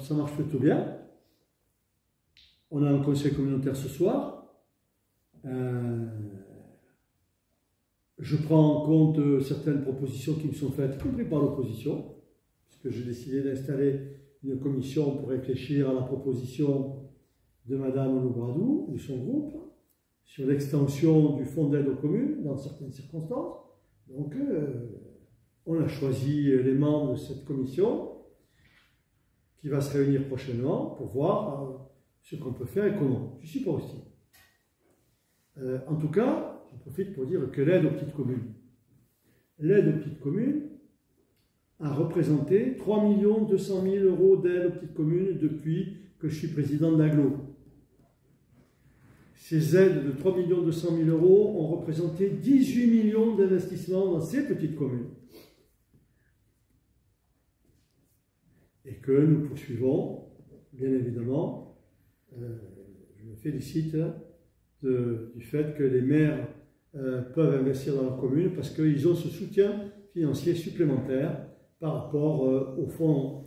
ça marche plutôt bien. On a un conseil communautaire ce soir. Je prends en compte certaines propositions qui me sont faites, y compris par l'opposition, puisque j'ai décidé d'installer une commission pour réfléchir à la proposition de Madame Loubradou, de son groupe, sur l'extension du fonds d'aide aux communes dans certaines circonstances. Donc, on a choisi les membres de cette commission qui va se réunir prochainement pour voir ce qu'on peut faire et comment. Je suis pas aussi. En tout cas, j'en profite pour dire que l'aide aux petites communes a représenté 3 200 000 € d'aide aux petites communes depuis que je suis président de l'Aglo. Ces aides de 3 200 000 € ont représenté 18 millions d'investissements dans ces petites communes. Et que nous poursuivons, bien évidemment. Je me félicite du fait que les maires peuvent investir dans leur commune parce qu'ils ont ce soutien financier supplémentaire par rapport au fonds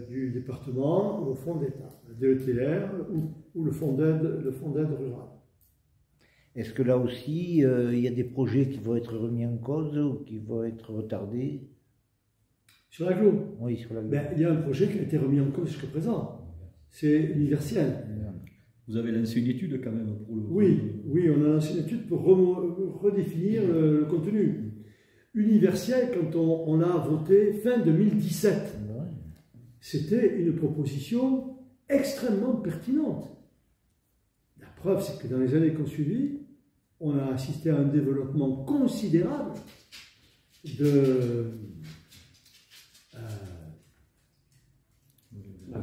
du département ou au fonds d'État, le DETR ou le fonds d'aide rurale. Est-ce que là aussi, il y a des projets qui vont être remis en cause ou qui vont être retardés? Sur l'Aglo? Oui, sur l'Aglo. Il y a un projet qui a été remis en cause jusqu'à présent. C'est universel. Vous avez lancé une étude quand même pour le... Oui, on a lancé une étude pour redéfinir le contenu. Universel, quand on l'a voté fin 2017, c'était une proposition extrêmement pertinente. La preuve, c'est que dans les années qui ont suivi, on a assisté à un développement considérable de... La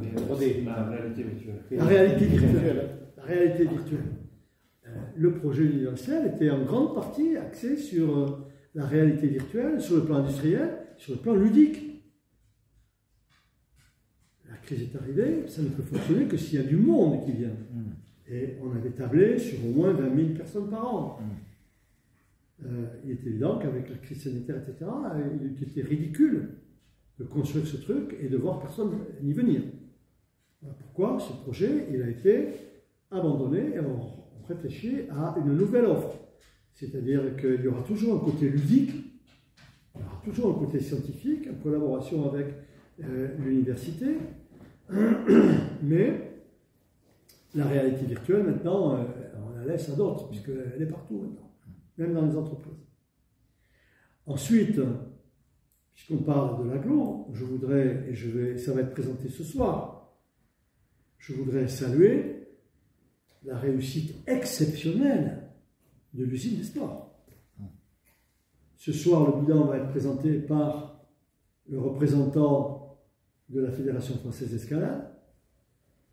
réalité virtuelle. La réalité virtuelle. Le projet universel était en grande partie axé sur la réalité virtuelle, sur le plan industriel, sur le plan ludique. La crise est arrivée, ça ne peut fonctionner que s'il y a du monde qui vient. Et on avait tablé sur au moins 20 000 personnes par an. Il est évident qu'avec la crise sanitaire, etc., il était ridicule de construire ce truc et de voir personne n'y venir. Voilà pourquoi ce projet il a été abandonné et on réfléchit à une nouvelle offre. C'est-à-dire qu'il y aura toujours un côté ludique, il y aura toujours un côté scientifique, en collaboration avec l'université, mais la réalité virtuelle, maintenant, on la laisse à d'autres, puisqu'elle est partout maintenant, même dans les entreprises. Ensuite, puisqu'on parle de l'Aglo, je voudrais, ça va être présenté ce soir, je voudrais saluer la réussite exceptionnelle de l'usine des sports. Ce soir, le bilan va être présenté par le représentant de la Fédération française d'escalade.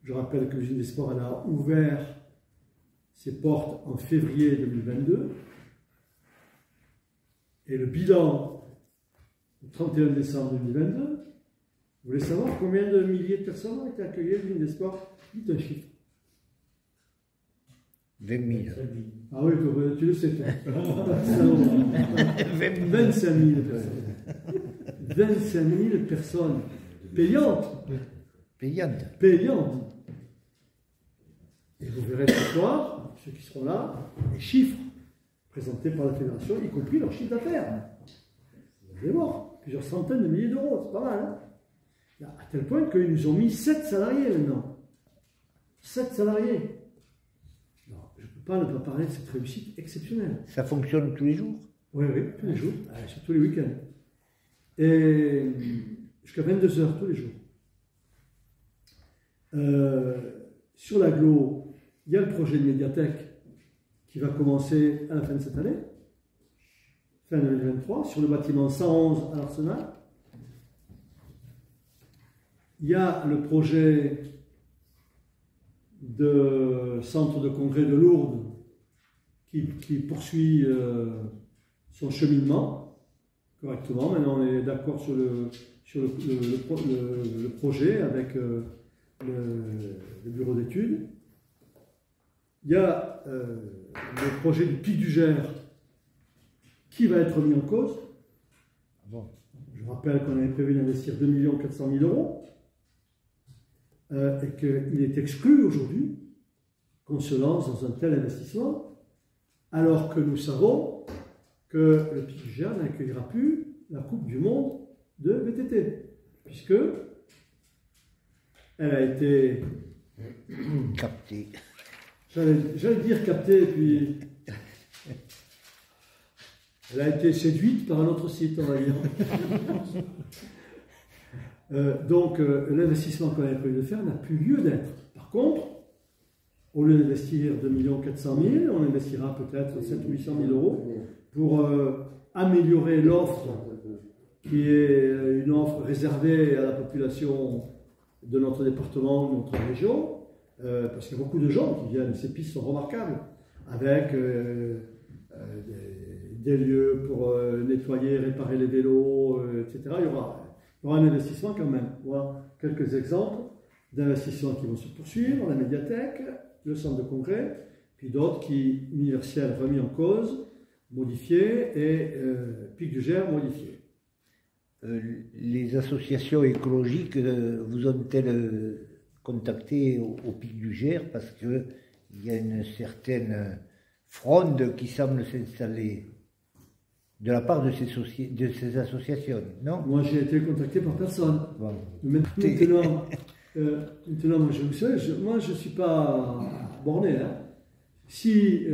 Je rappelle que l'usine des sports elle a ouvert ses portes en février 2022 et le bilan au 31 décembre 2022, vous voulez savoir combien de milliers de personnes ont été accueillies à l'usine des sports? Dites un chiffre. 20 000. Ah oui, tu le sais. 25 000 personnes. 25 000 personnes payantes. Payantes. Et vous verrez ce soir, ceux qui seront là, les chiffres présentés par la fédération, y compris leur chiffre d'affaires. Vous allez voir, plusieurs centaines de milliers d'euros, c'est pas mal. Hein, à tel point qu'ils nous ont mis 7 salariés maintenant. 7 salariés. Alors, je ne peux pas ne pas parler de cette réussite exceptionnelle. Ça fonctionne tous les jours? Oui, tous les jours, sur tous les week-ends. Et jusqu'à 22 h tous les jours. Sur l'Aglo, il y a le projet de médiathèque qui va commencer à la fin de cette année, fin 2023, sur le bâtiment 111 à l'Arsenal. Il y a le projet de centre de congrès de Lourdes qui poursuit son cheminement correctement. Maintenant, on est d'accord sur le projet avec le bureau d'études. Il y a le projet du Pic du Gers qui va être mis en cause. Je rappelle qu'on avait prévu d'investir 2 400 000 €. et qu'il est exclu aujourd'hui qu'on se lance dans un tel investissement, alors que nous savons que le Pic du Gers n'accueillera plus la Coupe du Monde de VTT, puisque elle a été captée. J'allais dire captée, puis elle a été séduite par un autre site, on va dire. Donc l'investissement qu'on avait prévu de faire n'a plus lieu d'être. Par contre, au lieu d'investir 2 400 000, on investira peut-être 700 ou 800 000 euros pour améliorer l'offre, qui est une offre réservée à la population de notre département ou de notre région, parce qu'il y a beaucoup de gens qui viennent. Ces pistes sont remarquables, avec des lieux pour nettoyer, réparer les vélos, etc. Il y aura un investissement quand même. Voilà quelques exemples d'investissements qui vont se poursuivre: la médiathèque, le centre de congrès, puis d'autres qui, universels remis en cause, modifiés, et Pic du Gers modifié. Les associations écologiques vous ont-elles contacté au Pic du Gers parce qu'il y a une certaine fronde qui semble s'installer de la part de ces associations, non? Moi, j'ai été contacté par personne. Bon. Maintenant, moi, je ne suis pas borné. Hein. Si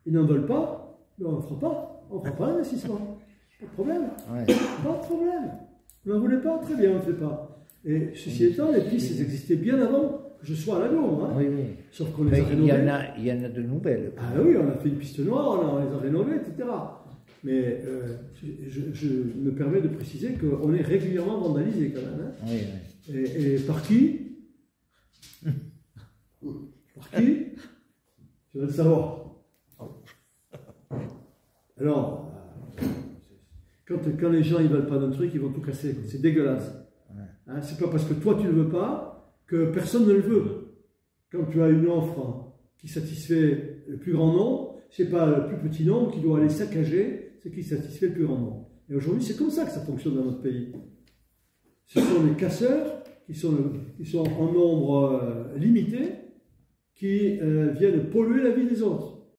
ils n'en veulent pas, on ne fera pas. On ne fera pas l'investissement. Pas de problème. Ouais. Pas de problème. Vous n'en voulez pas? Très bien, on ne fait pas. Et ceci étant, les pistes, elles existaient bien avant que je sois à l'aglo. Hein. Oui, oui. Sauf qu'on les a rénovées. Il y en a de nouvelles. Ah oui, on a fait une piste noire, on les a rénovées, etc. Mais je me permets de préciser qu'on est régulièrement vandalisé quand même. Hein. Oui, oui. Et par qui? Par qui? Je veux le savoir. Alors, quand les gens ne veulent pas d'un truc, ils vont tout casser. C'est dégueulasse. Hein, c'est pas parce que toi tu ne le veux pas que personne ne le veut. Quand tu as une offre qui satisfait le plus grand nombre, c'est pas le plus petit nombre qui doit aller saccager ce qui satisfait le plus grand nombre. Et aujourd'hui, c'est comme ça que ça fonctionne dans notre pays. Ce sont des casseurs qui sont en nombre limité, qui viennent polluer la vie des autres.